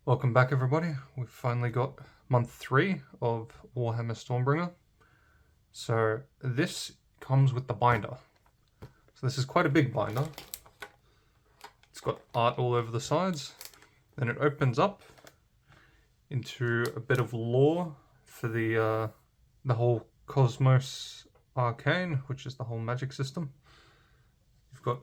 Welcome back, everybody. We've finally got month 3 of Warhammer Stormbringer. So this comes with the binder. So this is quite a big binder. It's got art all over the sides. Then it opens up into a bit of lore for the whole Cosmos Arcane, which is the whole magic system. You've got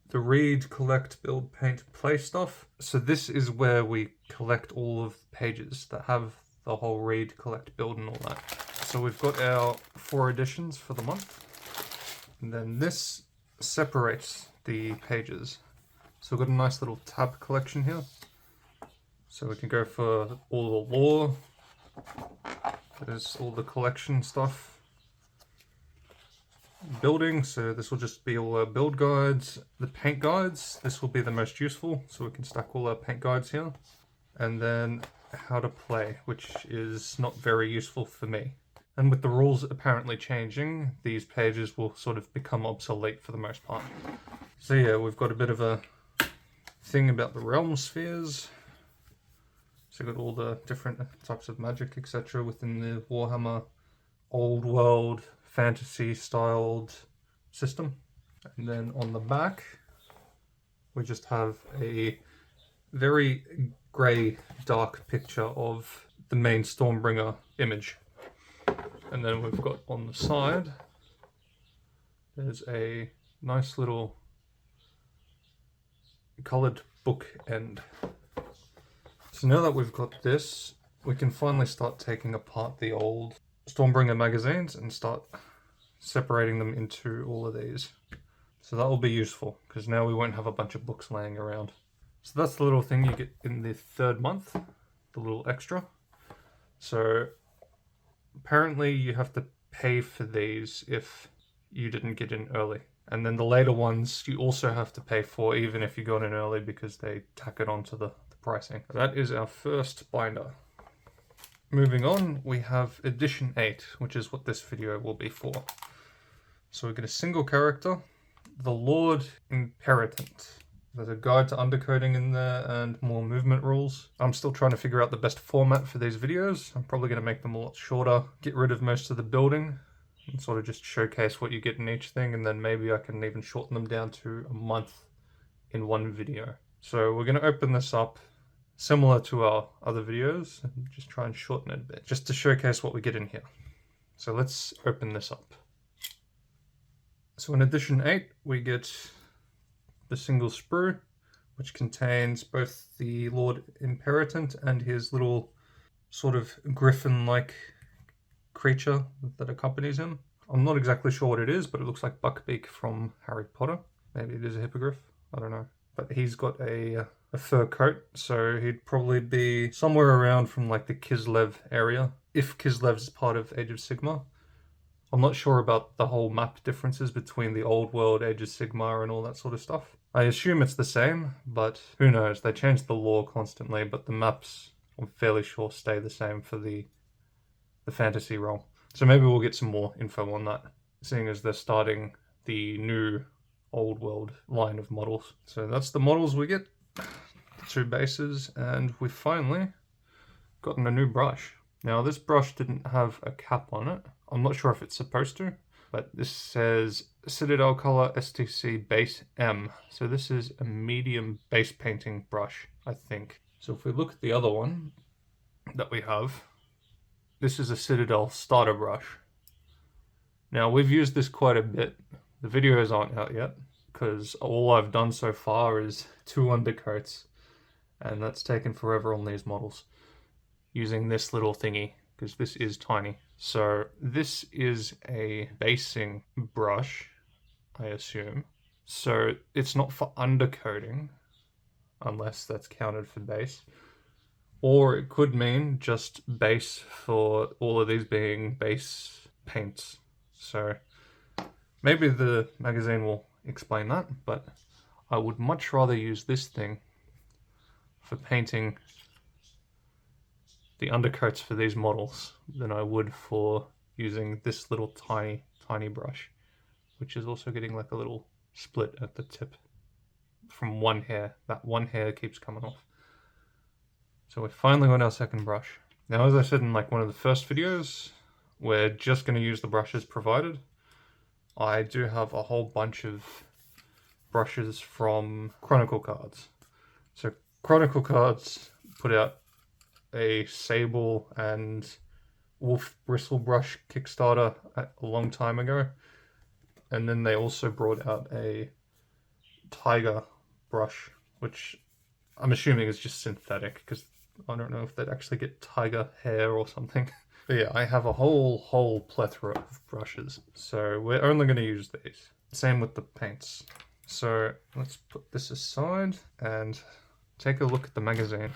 the read, collect, build, paint, play stuff. So this is where we collect all of the pages that have the whole read, collect, build and all that. So we've got our 4 editions for the month. And then this separates the pages. So we've got a nice little tab collection here. So we can go for all the lore. There's all the collection stuff. Building, so this will just be all our build guides. The paint guides, this will be the most useful, so we can stack all our paint guides here. And then how to play, which is not very useful for me. And with the rules apparently changing, these pages will sort of become obsolete for the most part. So yeah, we've got a bit of a thing about the realm spheres. So we've got all the different types of magic, etc. within the Warhammer old world fantasy styled system. And then on the back we just have a very grey dark picture of the main Stormbringer image. And then we've got on the side there's a nice little coloured book end. So now that we've got this, we can finally start taking apart the old Stormbringer magazines and start separating them into all of these. So that will be useful because now we won't have a bunch of books laying around. So that's the little thing you get in the 3rd month, the little extra. So apparently you have to pay for these if you didn't get in early. And then the later ones you also have to pay for even if you got in early because they tack it onto the pricing. That is our first binder. Moving on, we have edition 8, which is what this video will be for. So we get a single character, the Lord Imperatant. There's a guide to undercoding in there and more movement rules. I'm still trying to figure out the best format for these videos. I'm probably going to make them a lot shorter, get rid of most of the building, and sort of just showcase what you get in each thing, and then maybe I can even shorten them down to a month in one video. So we're going to open this up similar to our other videos and just try and shorten it a bit just to showcase what we get in here. So let's open this up. So in edition 8 we get the single sprue, which contains both the Lord Imperatant and his little sort of griffin-like creature that accompanies him. I'm not exactly sure what it is, but it looks like Buckbeak from Harry Potter. Maybe it is a hippogriff, I don't know. But he's got a fur coat, so he'd probably be somewhere around from like the Kislev area, if Kislev's part of Age of Sigmar. I'm not sure about the whole map differences between the old world, Age of Sigmar and all that sort of stuff. I assume it's the same, but who knows, they change the lore constantly, but the maps I'm fairly sure stay the same for the fantasy realm. So maybe we'll get some more info on that, seeing as they're starting the new old world line of models. So that's the models we get, the 2 bases, and we've finally gotten a new brush. Now this brush didn't have a cap on it. I'm not sure if it's supposed to, but this says Citadel Color STC Base M. So this is a medium base painting brush, I think. So if we look at the other one that we have, this is a Citadel starter brush. Now we've used this quite a bit. The videos aren't out yet because all I've done so far is 2 undercoats, and that's taken forever on these models using this little thingy because this is tiny. So this is a basing brush, I assume. So it's not for undercoating unless that's counted for base, or it could mean just base for all of these being base paints. So maybe the magazine will explain that, but I would much rather use this thing for painting the undercoats for these models than I would for using this little tiny brush, which is also getting like a little split at the tip from one hair. That one hair keeps coming off. So we finally got our second brush. Now, as I said in like one of the first videos, we're just going to use the brushes provided. I do have a whole bunch of brushes from Chronicle Cards. So Chronicle Cards put out a Sable and Wolf Bristle Brush Kickstarter a long time ago. And then they also brought out a Tiger brush, which I'm assuming is just synthetic, because I don't know if they'd actually get tiger hair or something. But yeah, I have a whole plethora of brushes, so we're only going to use these. Same with the paints. So let's put this aside and take a look at the magazine.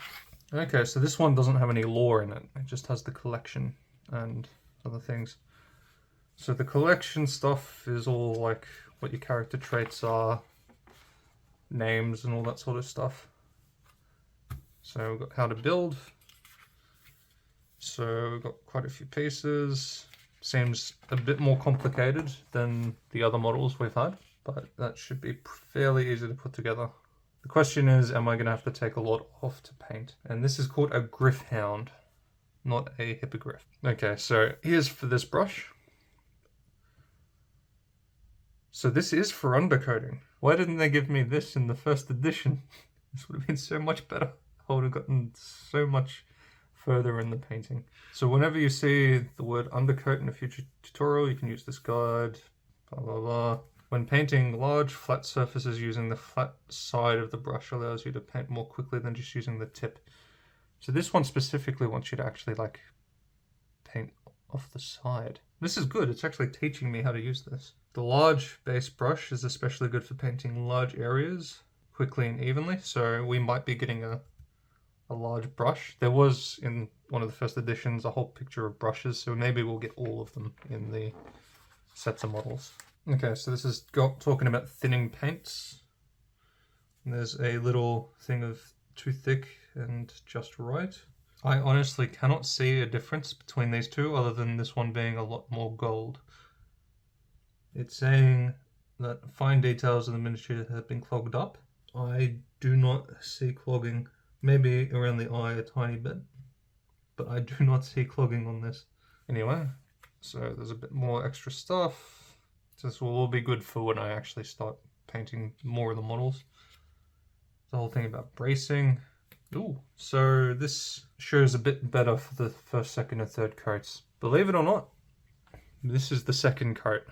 Okay, so this one doesn't have any lore in it. It just has the collection and other things. So the collection stuff is all like what your character traits are, names and all that sort of stuff. So we've got how to build. So we've got quite a few pieces. Seems a bit more complicated than the other models we've had, but that should be fairly easy to put together. The question is, am I going to have to take a lot off to paint? And this is called a Gryph-hound, not a hippogriff. Okay, so here's for this brush. So this is for undercoating. Why didn't they give me this in the first edition? This would have been so much better. I would have gotten so much further in the painting. So whenever you see the word undercoat in a future tutorial, you can use this guide, blah, blah, blah. When painting large flat surfaces, using the flat side of the brush allows you to paint more quickly than just using the tip. So this one specifically wants you to actually like paint off the side. This is good. It's actually teaching me how to use this. The large base brush is especially good for painting large areas quickly and evenly. So we might be getting a large brush. There was in one of the first editions a whole picture of brushes, so maybe we'll get all of them in the sets of models. Okay, so this is talking about thinning paints. And there's a little thing of too thick and just right. I honestly cannot see a difference between these two other than this one being a lot more gold. It's saying that fine details of the miniature have been clogged up. I do not see clogging. Maybe around the eye a tiny bit, but I do not see clogging on this. Anyway, so there's a bit more extra stuff. This will all be good for when I actually start painting more of the models. The whole thing about bracing. Ooh, so this shows a bit better for the first, second, and third coats. Believe it or not, this is the second coat.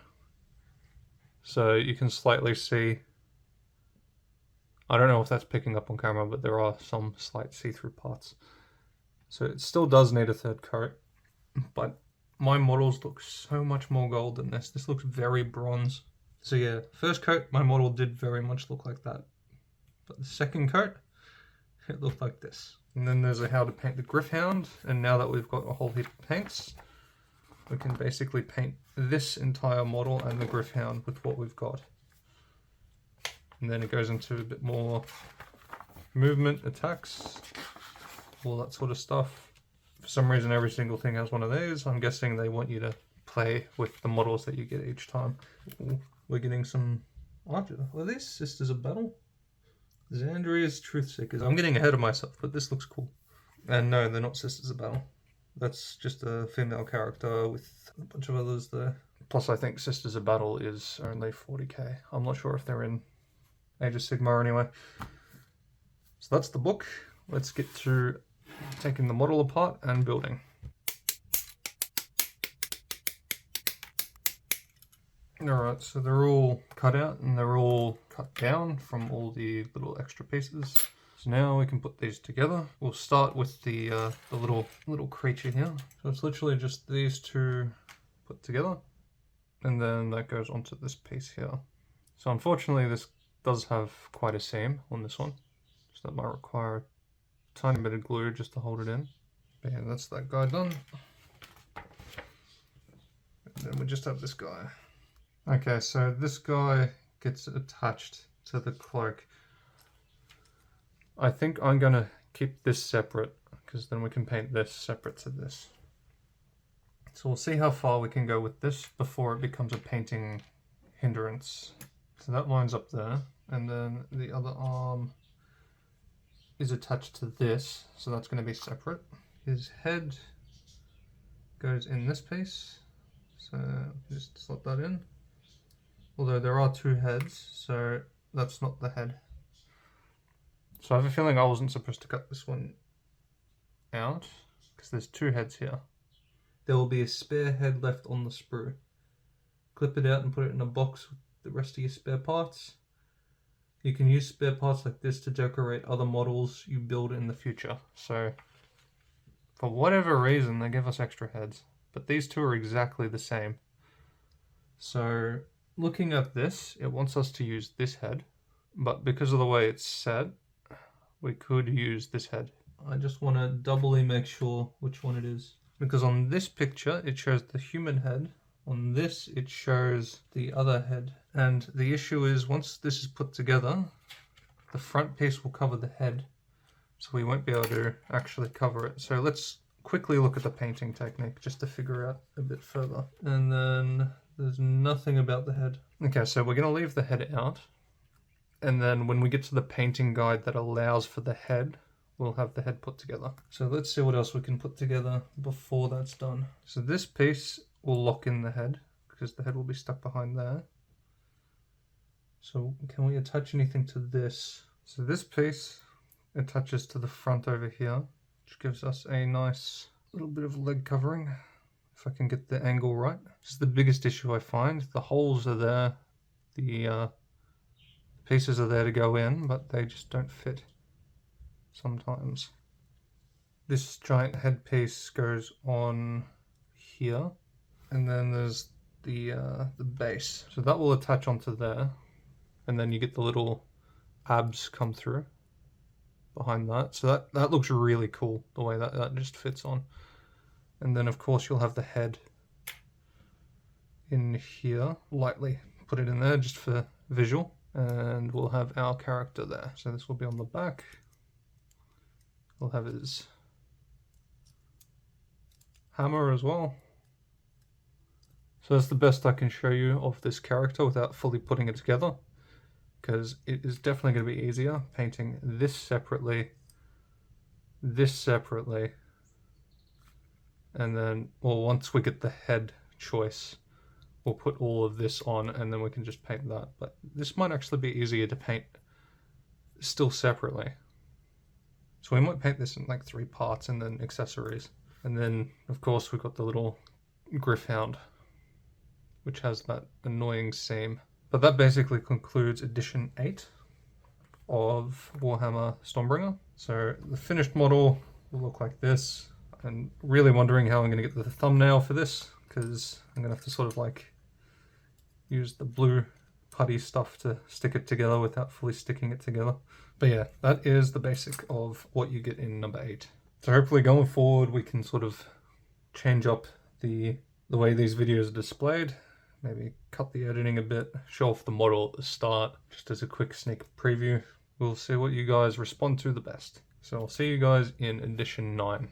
So you can slightly see, I don't know if that's picking up on camera, but there are some slight see-through parts. So it still does need a third coat, but my models look so much more gold than this. This looks very bronze. So yeah, first coat, my model did very much look like that. But the second coat, it looked like this. And then there's a how to paint the Gryph-hound, and now that we've got a whole heap of paints, we can basically paint this entire model and the Gryph-hound with what we've got. And then it goes into a bit more movement, attacks, all that sort of stuff. For some reason, every single thing has one of these. I'm guessing they want you to play with the models that you get each time. Ooh, we're getting some... Are these Sisters of Battle? Xandria's Truth Seekers. I'm getting ahead of myself, but this looks cool. And no, they're not Sisters of Battle. That's just a female character with a bunch of others there. Plus, I think Sisters of Battle is only 40k. I'm not sure if they're in Age of Sigmar anyway. So that's the book. Let's get to taking the model apart and building. Alright, so they're all cut out and they're all cut down from all the little extra pieces. So now we can put these together. We'll start with the little creature here. So it's literally just these two put together, and then that goes onto this piece here. So unfortunately this does have quite a seam on this one, so that might require a tiny bit of glue just to hold it in. But yeah, that's that guy done. And then we just have this guy. Okay, so this guy gets attached to the cloak. I think I'm gonna keep this separate, because then we can paint this separate to this. So we'll see how far we can go with this before it becomes a painting hindrance. So that line's up there, and then the other arm is attached to this, so that's going to be separate. His head goes in this piece, so just slot that in. Although there are two heads, so that's not the head. So I have a feeling I wasn't supposed to cut this one out, because there's two heads here. There will be a spare head left on the sprue. Clip it out and put it in a box with the rest of your spare parts. You can use spare parts like this to decorate other models you build in the future. So, for whatever reason, they give us extra heads. But these two are exactly the same. So, looking at this, it wants us to use this head. But because of the way it's set, we could use this head. I just want to doubly make sure which one it is. Because on this picture, it shows the human head. On this, it shows the other head. And the issue is, once this is put together, the front piece will cover the head. So we won't be able to actually cover it. So let's quickly look at the painting technique, just to figure out a bit further. And then there's nothing about the head. Okay, so we're going to leave the head out. And then when we get to the painting guide that allows for the head, we'll have the head put together. So let's see what else we can put together before that's done. So this piece will lock in the head, because the head will be stuck behind there. So can we attach anything to this? So this piece attaches to the front over here, which gives us a nice little bit of leg covering, if I can get the angle right. This is the biggest issue I find. The holes are there, the pieces are there to go in, but they just don't fit sometimes. This giant headpiece goes on here, and then there's the base. So that will attach onto there, and then you get the little abs come through behind that. So that looks really cool, the way that just fits on. And then of course you'll have the head in here, lightly put it in there just for visual, and we'll have our character there. So this will be on the back. We'll have his hammer as well. So that's the best I can show you of this character without fully putting it together, because it is definitely going to be easier painting this separately, and then, well, once we get the head choice, we'll put all of this on, and then we can just paint that. But this might actually be easier to paint still separately. So we might paint this in like 3 parts and then accessories. And then, of course, we've got the little Gryph-hound, which has that annoying seam. But that basically concludes edition 8 of Warhammer Stormbringer. So the finished model will look like this. I'm really wondering how I'm going to get the thumbnail for this, because I'm going to have to sort of like use the blue putty stuff to stick it together without fully sticking it together. But yeah, that is the basic of what you get in number 8. So hopefully going forward we can sort of change up the way these videos are displayed. Maybe cut the editing a bit, show off the model at the start, just as a quick sneak preview. We'll see what you guys respond to the best. So I'll see you guys in edition 9.